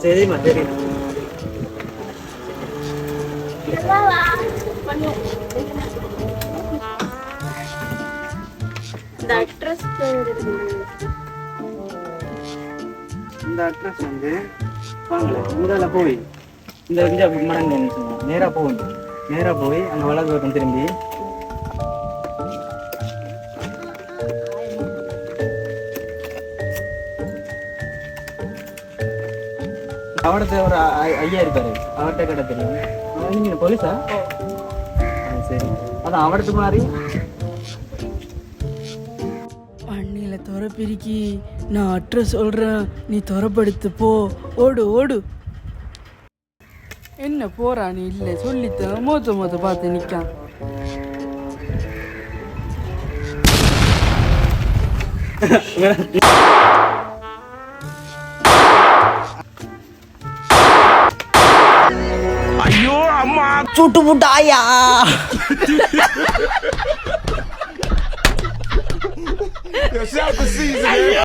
சரிம்மா சரி. இந்த அட்ரஸ் இந்த அட்ரஸ் வந்து வாங்கல முதல்ல போய் இந்த இந்தியா மடங்கு என்ன சொல்லுவோம், நேராக போகணும். நேராக போய் அங்கே வலது பக்கம் திரும்பி அவர்கிட்ட ஒரு ஐயா இருப்பாரு, அவர்கிட்ட கேட்ட தெரியும். நீங்க போலீஸா? சரி, அதான் அவர்கிட்ட மாதிரி அண்ணில துறப்பிரிக்கி நான் அட்ரஸ் சொல்றேன், நீ துறப்படுத்து போ, ஓடு ஓடு. என்ன போறா நீ? இல்லை சொல்லித்தான் மோத்த பார்த்து நிற்கான். ஐயோ அம்மா சுட்டு முட்டாயா. Shout the season.